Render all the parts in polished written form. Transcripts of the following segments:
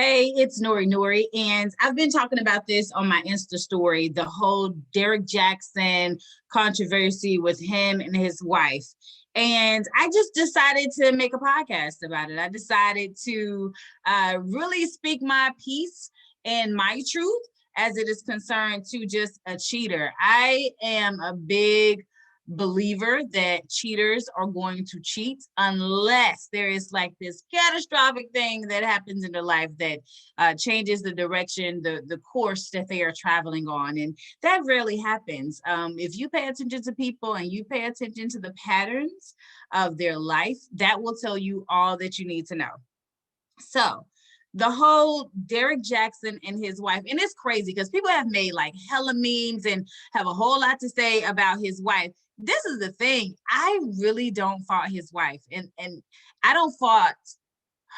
Hey, it's Nori, and I've been talking about this on my Insta story, the whole Derek Jackson controversy with him and his wife. And I just decided to make a podcast about it. I decided to really speak my piece and my truth as it is concerned to just a cheater. I am a big believer that cheaters are going to cheat unless there is like this catastrophic thing that happens in their life that changes the direction, the course that they are traveling on. And that rarely happens. If you pay attention to people and you pay attention to the patterns of their life, that will tell you all that you need to know. So the whole Derek Jackson and his wife, and it's crazy because people have made like hella memes and have a whole lot to say about his wife. This is the thing. I really don't fault his wife, and I don't fault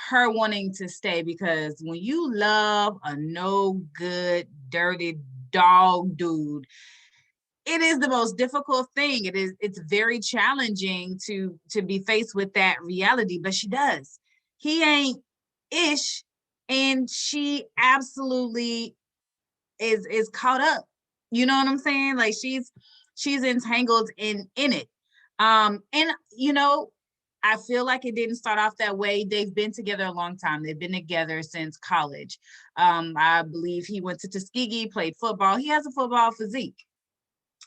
her wanting to stay, because when you love a no good, dirty dog dude, it is the most difficult thing. It's very challenging to be faced with that reality, but she does. He ain't ish, and she absolutely is caught up. You know what I'm saying? Like she's entangled in it. And I feel like it didn't start off that way. They've been together a long time. They've been together since college. I believe he went to Tuskegee, played football. He has a football physique.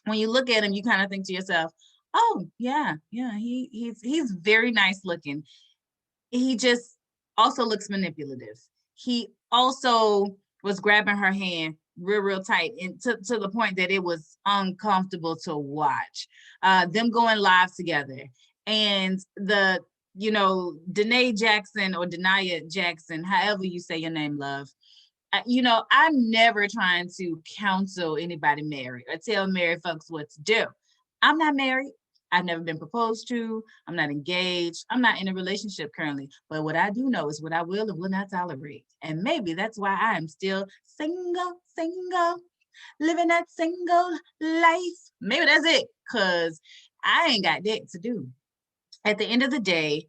When you look at him, you kind of think to yourself, "Oh, yeah, he's very nice looking." He just also looks manipulative. He also was grabbing her hand real tight, and to the point that it was uncomfortable to watch. Them going live together, and Danae Jackson, or Denia Jackson, however you say your name, love. I'm never trying to counsel anybody married or tell married folks what to do. I'm not married. I've never been proposed to. I'm not engaged. I'm not in a relationship currently. But what I do know is what I will and will not tolerate. And maybe that's why I am still single, living that single life. Maybe that's it, because I ain't got that to do. At the end of the day,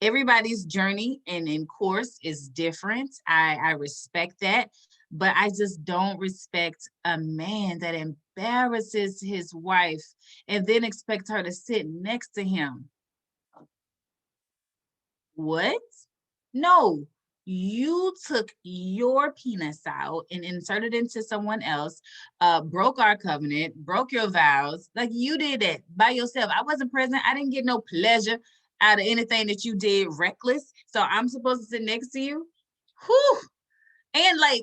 everybody's journey and in course is different. I respect that, but I just don't respect a man that embarrasses his wife and then expect her to sit next to him. What? No, you took your penis out and inserted into someone else, broke our covenant, broke your vows. Like, you did that by yourself. I wasn't present. I didn't get no pleasure out of anything that you did reckless. So I'm supposed to sit next to you? Whew. And like,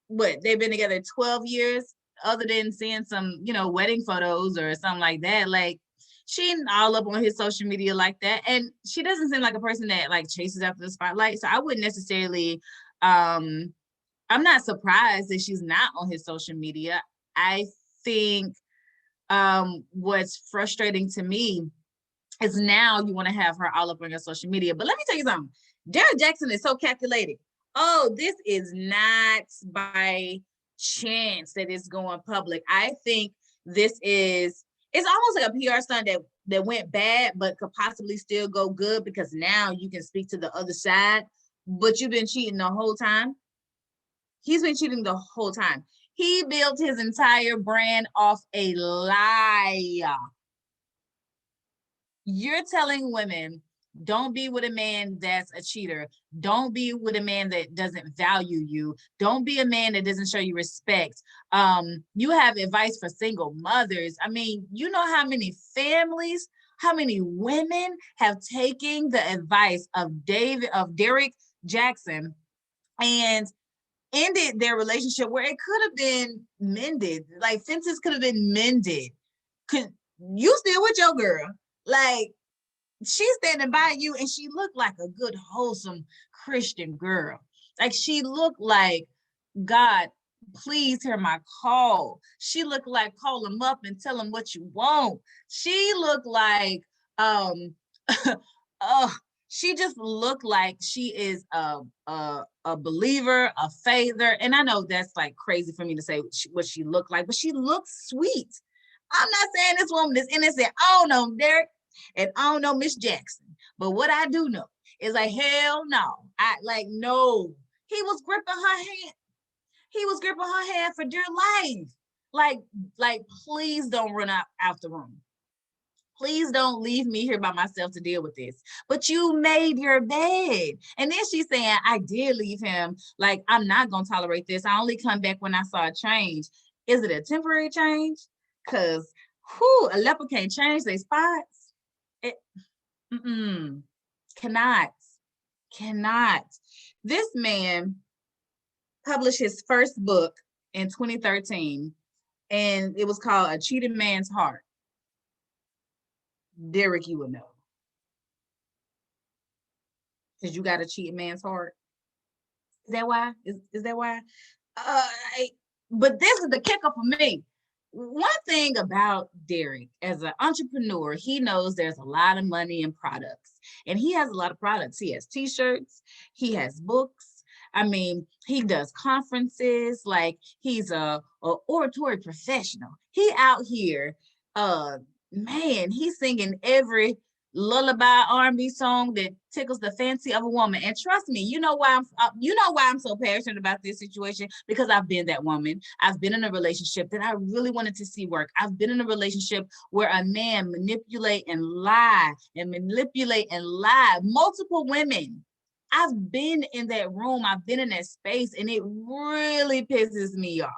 what? They've been together 12 years, other than seeing some, wedding photos or something like that. Like, she ain't all up on his social media like that. And she doesn't seem like a person that like chases after the spotlight. So I wouldn't necessarily, I'm not surprised that she's not on his social media. I think what's frustrating to me is now you want to have her all up on your social media. But let me tell you something. Derek Jackson is so calculated. Oh, this is not by chance that it's going public. I think it's almost like a PR stunt that went bad, but could possibly still go good, because now you can speak to the other side. But you've been cheating the whole time. He's been cheating the whole time. He built his entire brand off a lie. You're telling women, don't be with a man that's a cheater. Don't be with a man that doesn't value you. Don't be a man that doesn't show you respect. You have advice for single mothers. I mean, you know how many families, how many women have taken the advice of Derek Jackson and ended their relationship where it could have been mended. Like, fences could have been mended. Could you still with your girl? Like, she's standing by you, and she looked like a good, wholesome Christian girl. Like, she looked like, God, please hear my call. She looked like, call him up and tell him what you want. She looked like, she just looked like she is a believer, a faither. And I know that's like crazy for me to say what she looked like, but she looks sweet. I'm not saying this woman is innocent. I don't know, Derek, and I don't know Miss Jackson. But what I do know is like, hell no. No. He was gripping her hand. He was gripping her hand for dear life. Like, please don't run out the room. Please don't leave me here by myself to deal with this. But you made your bed. And then she's saying, I did leave him. Like, I'm not going to tolerate this. I only come back when I saw a change. Is it a temporary change? Because a leopard can't change their spots. It, cannot. Cannot. This man published his first book in 2013, and it was called A Cheated Man's Heart. Derek, you would know. Because you got a cheating man's heart. Is that why? Is that why? But this is the kicker for me. One thing about Derek as an entrepreneur, he knows there's a lot of money in products. And he has a lot of products. He has t-shirts, he has books. I mean, he does conferences, like he's a oratory professional. He out here, man, he's singing every lullaby R&B song that tickles the fancy of a woman. And trust me, you know why I'm so passionate about this situation, because I've been that woman. I've been in a relationship that I really wanted to see work. I've been in a relationship where a man manipulate and lie multiple women. I've been in that room, I've been in that space, and it really pisses me off.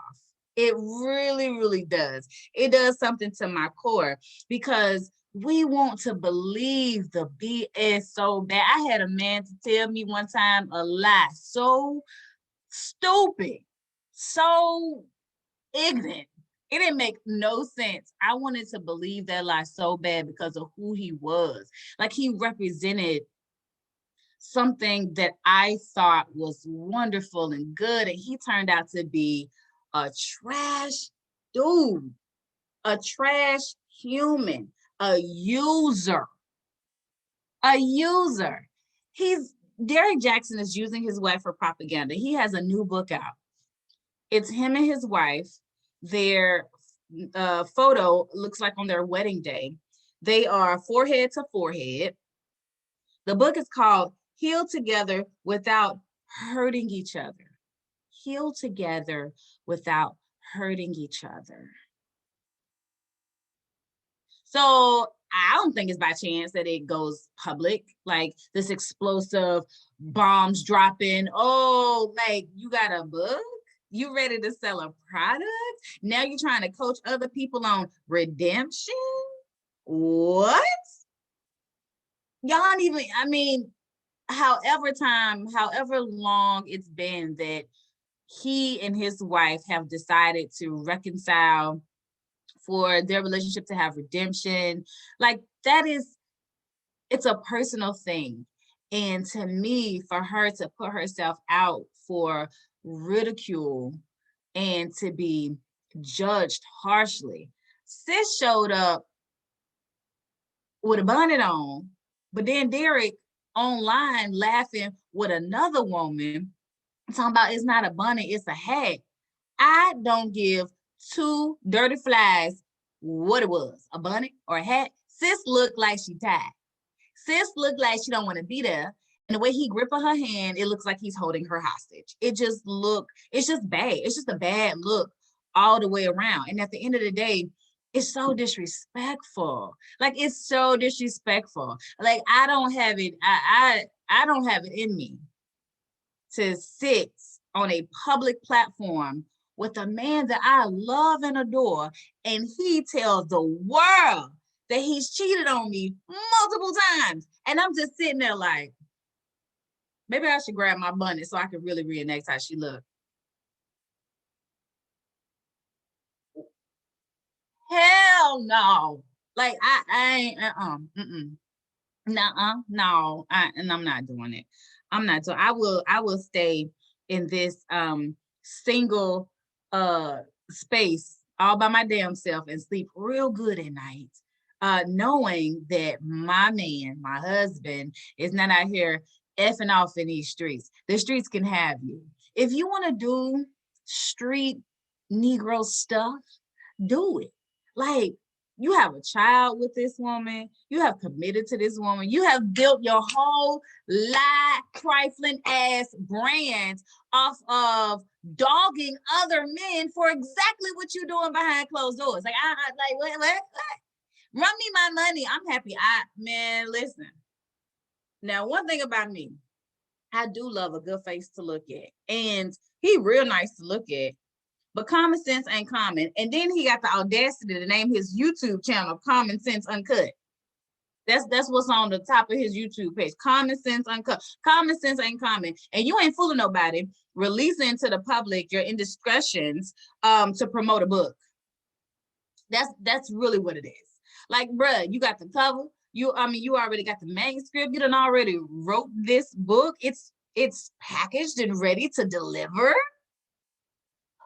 It really, really does. It does something to my core, because we want to believe the BS so bad. I had a man to tell me one time a lie so stupid, so ignorant. It didn't make no sense. I wanted to believe that lie so bad because of who he was. Like, he represented something that I thought was wonderful and good, and he turned out to be a trash dude, a trash human, a user. Derek Jackson is using his wife for propaganda. He has a new book out. It's him and his wife. Their photo looks like on their wedding day. They are forehead to forehead. The book is called Heal Together Without Hurting Each Other. Heal together without hurting each other. So I don't think it's by chance that it goes public, like this explosive bombs dropping. Oh, like, you got a book? You ready to sell a product? Now you're trying to coach other people on redemption? What? Y'all don't even, I mean, however long it's been that he and his wife have decided to reconcile, for their relationship to have redemption, like, it's a personal thing. And to me, for her to put herself out for ridicule and to be judged harshly, sis showed up with a bonnet on, but then Derek online laughing with another woman, talking about it's not a bonnet, it's a hat. I don't give two dirty flies what it was, a bonnet or a hat. Sis looked like she tied. Sis looked like she don't want to be there. And the way he gripping her hand, it looks like he's holding her hostage. It's just bad. It's just a bad look all the way around. And at the end of the day, it's so disrespectful. Like, it's so disrespectful. Like, I don't have it. I don't have it in me to sit on a public platform with a man that I love and adore, and he tells the world that he's cheated on me multiple times. And I'm just sitting there like, maybe I should grab my bonnet so I can really reenact how she looked. Hell no. Like, I ain't, no, and I'm not doing it. I will stay in this single space all by my damn self and sleep real good at night, knowing that my man, my husband, is not out here effing off in these streets. The streets can have you. If you want to do street Negro stuff, do it. Like, You have a child with this woman. You have committed to this woman. You have built your whole lie, trifling ass brand off of dogging other men for exactly what you're doing behind closed doors. Like, what? Run me my money. I'm happy. Man, listen. Now, one thing about me, I do love a good face to look at. And he real nice to look at. But common sense ain't common. And then he got the audacity to name his YouTube channel Common Sense Uncut. That's what's on the top of his YouTube page. Common Sense Uncut. Common sense ain't common. And you ain't fooling nobody releasing to the public your indiscretions to promote a book. That's really what it is. Like, bruh, you got the cover. You already got the manuscript. You done already wrote this book. It's packaged and ready to deliver.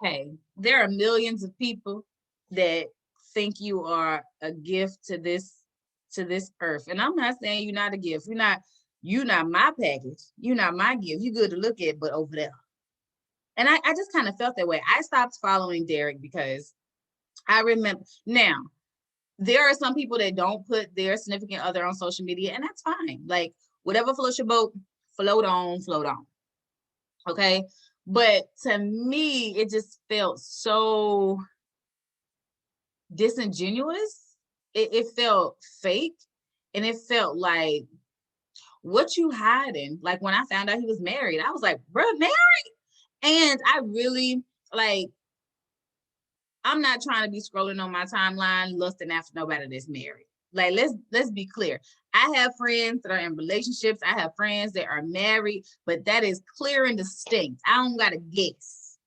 Hey, there are millions of people that think you are a gift to this earth. And I'm not saying you're not a gift. You're not my package. You're not my gift. You good to look at, but over there. And I just kind of felt that way. I stopped following Derek because I remember now there are some people that don't put their significant other on social media, and that's fine. Like, whatever floats your boat, float on. Okay. But to me, it just felt so disingenuous. It felt fake. And it felt like, what you hiding? Like, when I found out he was married, I was like, bro, married? And I really, like, I'm not trying to be scrolling on my timeline lusting after nobody that's married. Like, let's be clear. I have friends that are in relationships. I have friends that are married, but that is clear and distinct. I don't gotta guess.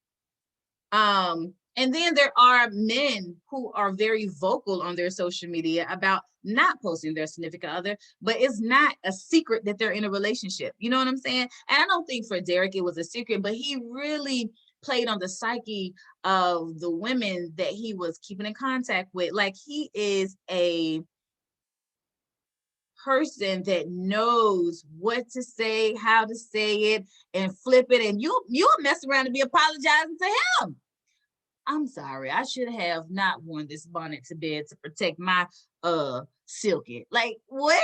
And then there are men who are very vocal on their social media about not posting their significant other, but it's not a secret that they're in a relationship. You know what I'm saying? And I don't think for Derek it was a secret, but he really played on the psyche of the women that he was keeping in contact with. Like, he is a person that knows what to say, how to say it, and flip it. And you'll mess around and be apologizing to him. I'm sorry, I should have not worn this bonnet to bed to protect my silky. Like, what?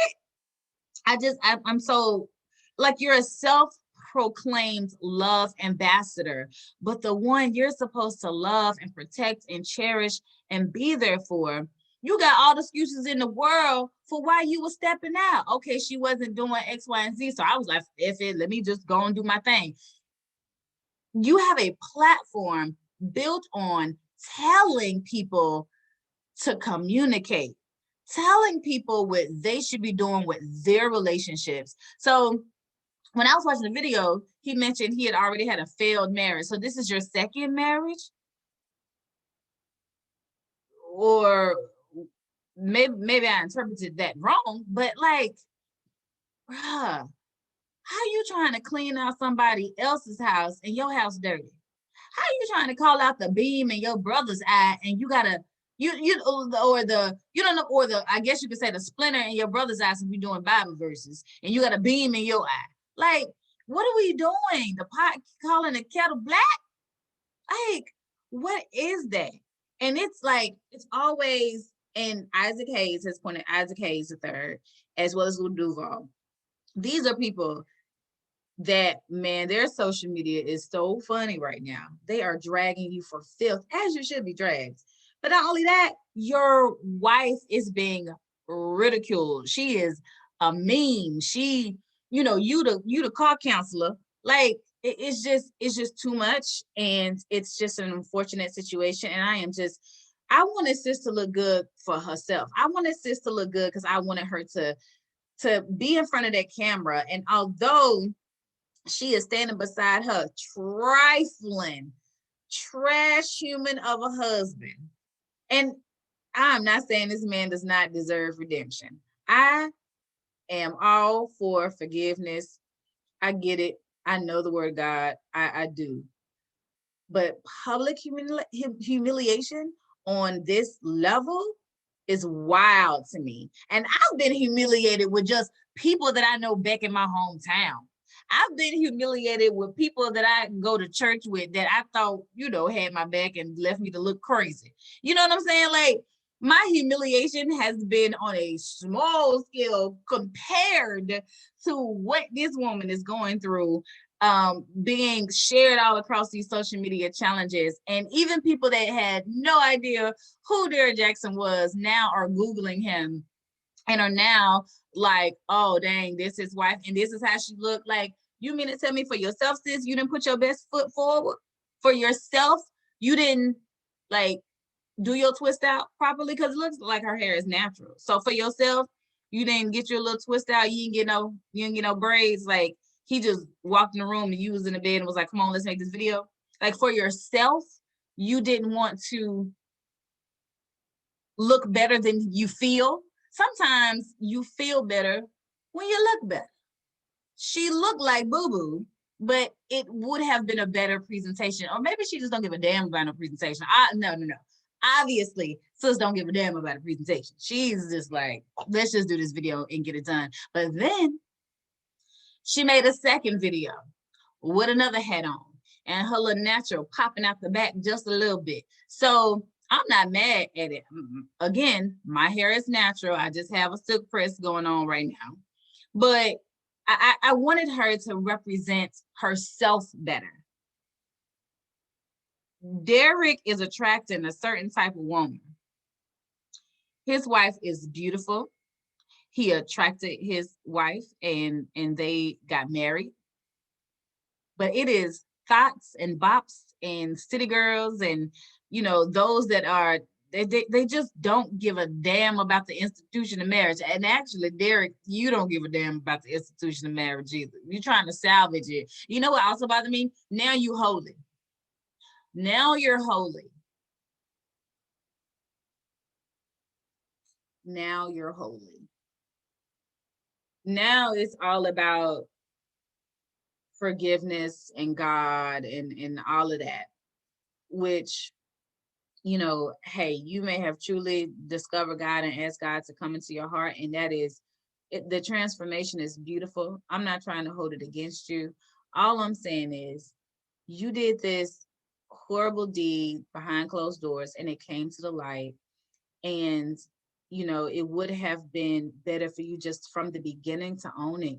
I'm so, like, you're a self-proclaimed love ambassador, but the one you're supposed to love and protect and cherish and be there for, you got all the excuses in the world for why you were stepping out. Okay, she wasn't doing X, Y, and Z, so I was like, F it, let me just go and do my thing. You have a platform built on telling people to communicate, telling people what they should be doing with their relationships. So when I was watching the video, he mentioned he had already had a failed marriage. So this is your second marriage? Or maybe I interpreted that wrong, but like, bruh, how you trying to clean out somebody else's house and your house dirty? How you trying to call out the beam in your brother's eye and you gotta I guess you could say the splinter in your brother's eye, so we doing Bible verses, and you got a beam in your eye. Like, what are we doing? The pot calling the kettle black? Like, what is that? And it's like, it's always, and Isaac Hayes has pointed, Isaac Hayes the third, as well as Lou Duval. These are people that, man, their social media is so funny right now. They are dragging you for filth, as you should be dragged. But not only that, your wife is being ridiculed. She is a meme. She, you the car counselor. Like, it's just too much, and it's just an unfortunate situation. And I wanted sis to look good for herself. I wanted sis to look good because I wanted her to be in front of that camera. And although she is standing beside her trifling, trash human of a husband, and I'm not saying this man does not deserve redemption. I am all for forgiveness. I get it. I know the word of God. I do. But public humiliation on this level is wild to me. And I've been humiliated with just people that I know back in my hometown. I've been humiliated with people that I go to church with that I thought, had my back and left me to look crazy. You know what I'm saying? Like, My humiliation has been on a small scale compared to what this woman is going through, being shared all across these social media challenges. And even people that had no idea who Derrick Jackson was now are Googling him and are now like, oh, dang, this is his wife and this is how she looked. Like, you mean to tell me for yourself, sis, you didn't put your best foot forward? For yourself, you didn't like do your twist out properly, because it looks like her hair is natural. So for yourself, you didn't get your little twist out. You didn't get no braids. Like, he just walked in the room and you was in the bed and was like, come on, let's make this video. Like, for yourself, you didn't want to look better than you feel. Sometimes you feel better when you look better. She looked like boo-boo, but it would have been a better presentation. Or maybe she just don't give a damn about no presentation. No. Obviously, sis don't give a damn about a presentation. She's just like, let's just do this video and get it done. But then she made a second video with another hat on and her little natural popping out the back just a little bit. So I'm not mad at it. Again, my hair is natural. I just have a silk press going on right now. But I wanted her to represent herself better. Derrick is attracting a certain type of woman. His wife is beautiful. He attracted his wife and they got married. But it is thoughts and bops and city girls and, you know, those that are, they just don't give a damn about the institution of marriage. And actually, Derrick, you don't give a damn about the institution of marriage either. You're trying to salvage it. You know what also bothered me? Now you holy. Now you're holy. Now you're holy. Now it's all about forgiveness and God and all of that, which, you know, hey, you may have truly discovered God and asked God to come into your heart, and that is the transformation is beautiful. I'm not trying to hold it against you. All I'm saying is you did this horrible deed behind closed doors and it came to the light, and you know, it would have been better for you just from the beginning to own it.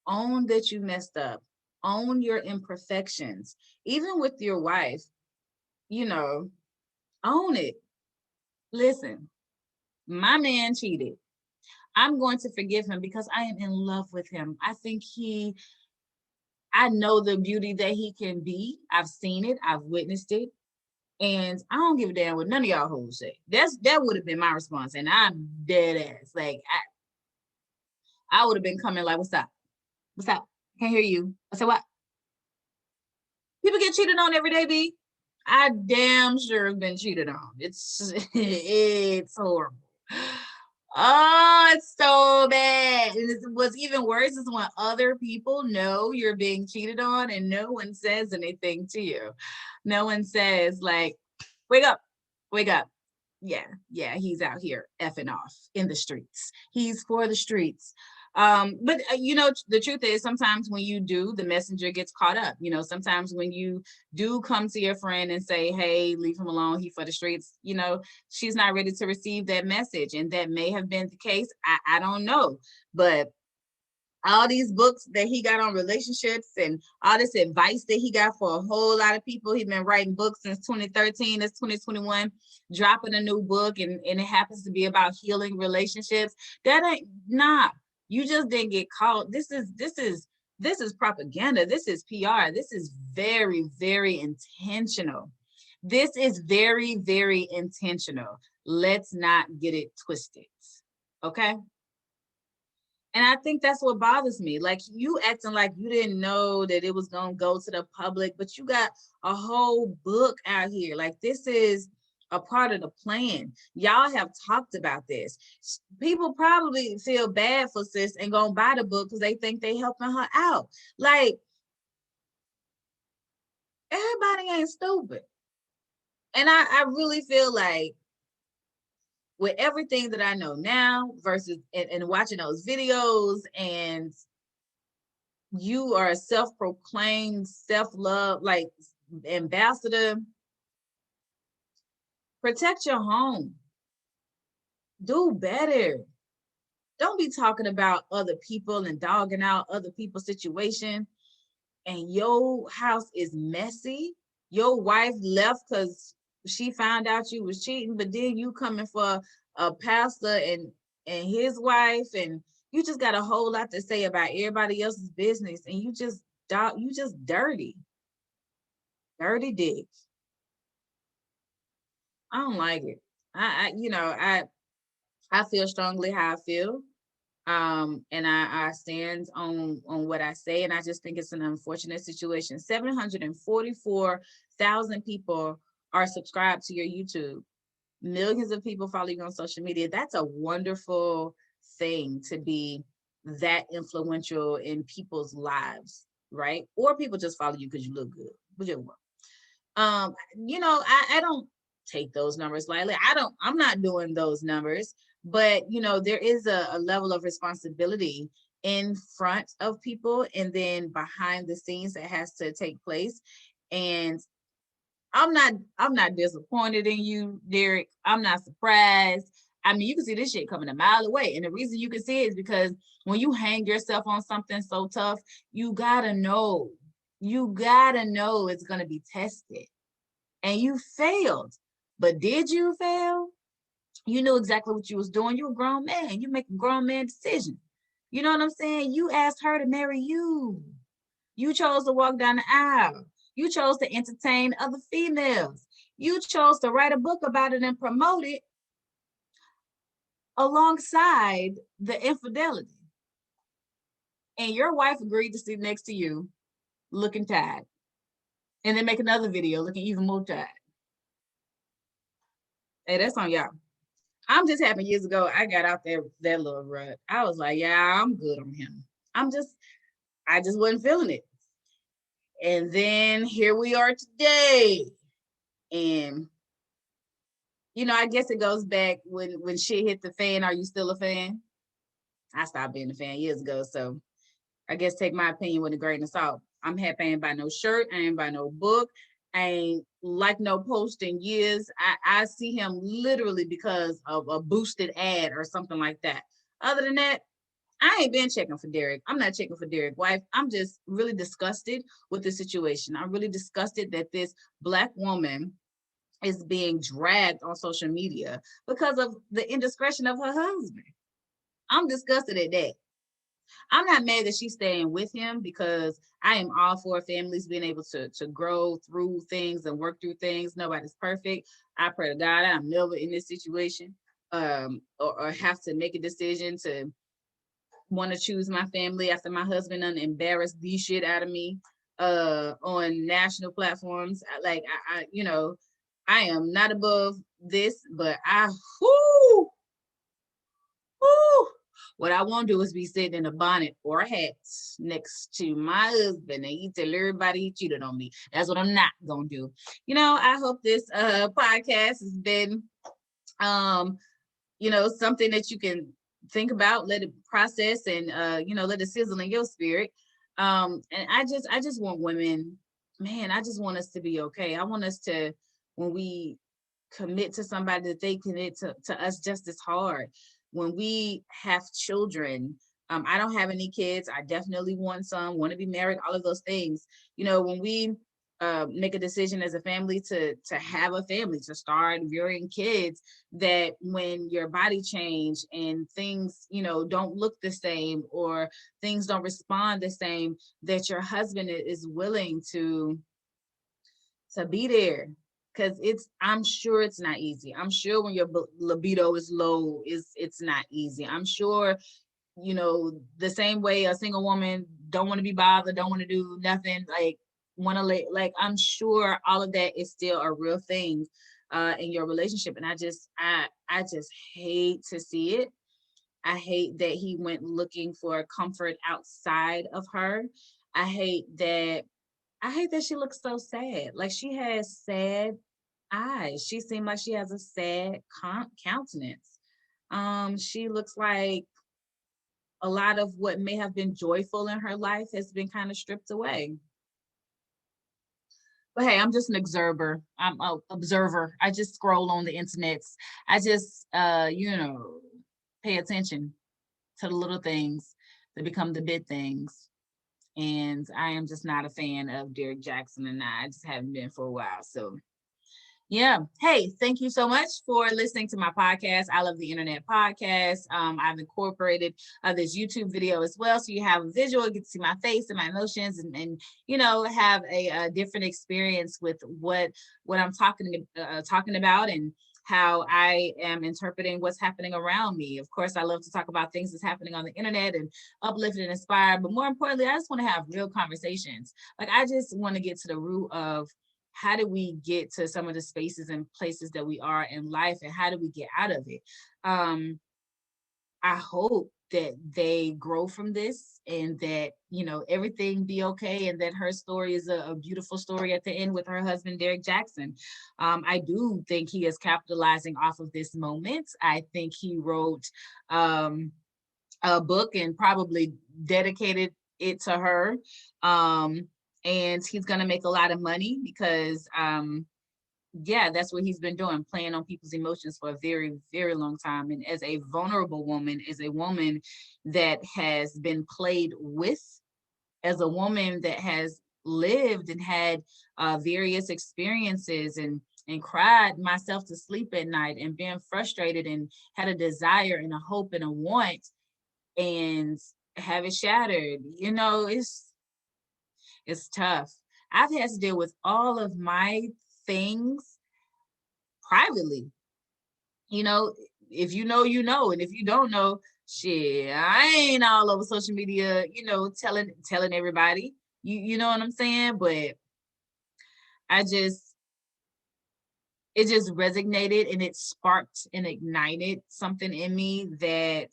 Own that you messed up. Own your imperfections. Even with your wife, you know, own it. Listen, my man cheated. I'm going to forgive him because I am in love with him. I know the beauty that he can be. I've seen it, I've witnessed it. And I don't give a damn what none of y'all hoes say. That would have been my response. And I'm dead ass. Like, I would have been coming like, what's up? What's up? Can't hear you. I said, what? People get cheated on every day, B. I damn sure have been cheated on. It's horrible. Oh, it's so bad. And what's even worse is when other people know you're being cheated on and no one says anything to you. No one says, like, wake up, wake up. Yeah, he's out here effing off in the streets. He's for the streets. But you know, the truth is sometimes when you do, the messenger gets caught up. You know, sometimes when you do come to your friend and say, hey, leave him alone, he for the streets, you know, she's not ready to receive that message. And that may have been the case. I don't know. But all these books that he got on relationships and all this advice that he got for a whole lot of people. He's been writing books since 2013. It's 2021, dropping a new book, and it happens to be about healing relationships. That ain't nah. You just didn't get caught. This is propaganda. This is PR. This is very, very intentional. This is very, very intentional. Let's not get it twisted. Okay. And I think that's what bothers me. Like, you acting like you didn't know that it was going to go to the public, but you got a whole book out here. Like, this is a part of the plan. Y'all have talked about this. People probably feel bad for sis and gonna buy the book because they think they helping her out. Like, everybody ain't stupid. And I really feel like with everything that I know now versus and watching those videos, and you are a self-proclaimed self-love like ambassador, protect your home. Do better. Don't be talking about other people and dogging out other people's situation, and your house is messy. Your wife left because she found out you was cheating, but then you coming for a pastor and his wife, and you just got a whole lot to say about everybody else's business, and you just dirty dick. I don't like it. I feel strongly how I feel. And I stand on what I say, and I just think it's an unfortunate situation. 744,000 people are subscribed to your YouTube. Millions of people follow you on social media. That's a wonderful thing to be that influential in people's lives, right? Or people just follow you because you look good. Whichever one. I don't take those numbers lightly. I'm not doing those numbers, but there is a level of responsibility in front of people and then behind the scenes that has to take place. And I'm not disappointed in you, Derek. I'm not surprised. I mean, you can see this shit coming a mile away. And the reason you can see it is because when you hang yourself on something so tough, you gotta know. You gotta know it's gonna be tested. And you failed. But did you fail? You knew exactly what you was doing. You're a grown man. You make a grown man decision. You know what I'm saying? You asked her to marry you. You chose to walk down the aisle. You chose to entertain other females. You chose to write a book about it and promote it alongside the infidelity. And your wife agreed to sit next to you looking tired and then make another video looking even more tired. Hey, that's on y'all. I'm just happy years ago I got out there that little rut. I was like, yeah, I'm good on him. I'm just I just wasn't feeling it. And then here we are today. And I guess it goes back when shit hit the fan, are you still a fan? I stopped being a fan years ago. So I guess take my opinion with a grain of salt. I'm happy I ain't buy no shirt, I ain't buy no book, I ain't like no post in years. I see him literally because of a boosted ad or something like that. Other than that, I ain't been checking for Derek. I'm not checking for Derek's wife. I'm just really disgusted with the situation. I'm really disgusted that this Black woman is being dragged on social media because of the indiscretion of her husband. I'm disgusted at that. I'm not mad that she's staying with him because I am all for families being able to grow through things and work through things. Nobody's perfect. I pray to God I'm never in this situation or have to make a decision to want to choose my family after my husband done embarrassed the shit out of me on national platforms. I am not above this, but whoo, whoo, what I won't do is be sitting in a bonnet or a hat next to my husband and he tell everybody he cheated on me. That's what I'm not gonna do. I hope this podcast has been something that you can think about, let it process and let it sizzle in your spirit. And I just want women, man, I just want us to be okay. I want us to, when we commit to somebody, that they commit to us just as hard. When we have children, I don't have any kids. I definitely want some, want to be married, all of those things. When we make a decision as a family to have a family, to start rearing kids, that when your body change and things, don't look the same or things don't respond the same, that your husband is willing to be there. Because I'm sure it's not easy. I'm sure when your libido is low, it's not easy. I'm sure, the same way a single woman don't want to be bothered, don't want to do nothing, like want to I'm sure all of that is still a real thing in your relationship. And I just hate to see it. I hate that he went looking for comfort outside of her. I hate that she looks so sad. Like she has sad eyes. She seemed like she has a sad countenance. She looks like a lot of what may have been joyful in her life has been kind of stripped away. But hey, I'm just an observer. I'm a observer. I just scroll on the internet. I just, pay attention to the little things that become the big things. And I am just not a fan of Derek Jackson, and I just haven't been for a while. So yeah. Hey, thank you so much for listening to my podcast. I love the internet podcast. I've incorporated this YouTube video as well. So you have a visual, get to see my face and my emotions, and have a different experience with what I'm talking about, and how I am interpreting what's happening around me. Of course, I love to talk about things that's happening on the internet and uplift and inspire. But more importantly, I just want to have real conversations. Like, I just want to get to the root of how do we get to some of the spaces and places that we are in life, and how do we get out of it. I hope that they grow from this, and that everything be okay, and that her story is a beautiful story at the end with her husband Derek Jackson. I do think he is capitalizing off of this moment. I think he wrote a book and probably dedicated it to her. And he's going to make a lot of money because that's what he's been doing, playing on people's emotions for a very, very long time. And as a vulnerable woman, as a woman that has been played with, as a woman that has lived and had various experiences, and cried myself to sleep at night, and been frustrated, and had a desire and a hope and a want, and have it shattered. It's tough. I've had to deal with all of my things privately. If you know, and if you don't know, shit, I ain't all over social media, telling everybody. You know what I'm saying? But it just resonated, and it sparked and ignited something in me that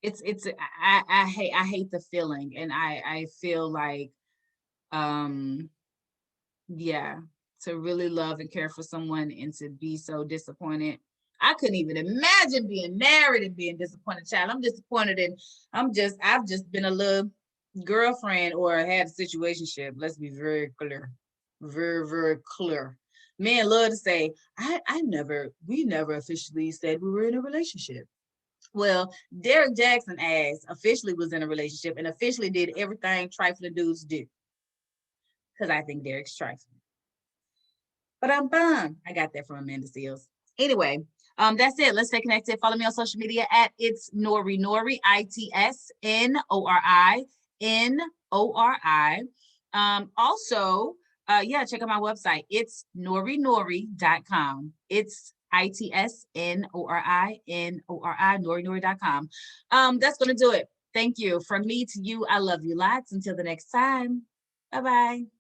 I hate the feeling, and I feel like to really love and care for someone and to be so disappointed. I couldn't even imagine being married and being disappointed. Child, I'm disappointed, and I've just been a little girlfriend, or had a situationship. Let's be very clear. Very, very clear. Men love to say, we never officially said we were in a relationship. Well, Derek Jackson ass officially was in a relationship and officially did everything trifling dudes do. Because I think Derek's trifling. But I'm fine. I got that from Amanda Seals. Anyway, that's it. Let's stay connected. Follow me on social media at It's Nori Nori, ITSNORI. Also, check out my website. It's norinori.com. It's ITSNORI, norinori.com. That's going to do it. Thank you. From me to you, I love you lots. Until the next time. Bye-bye.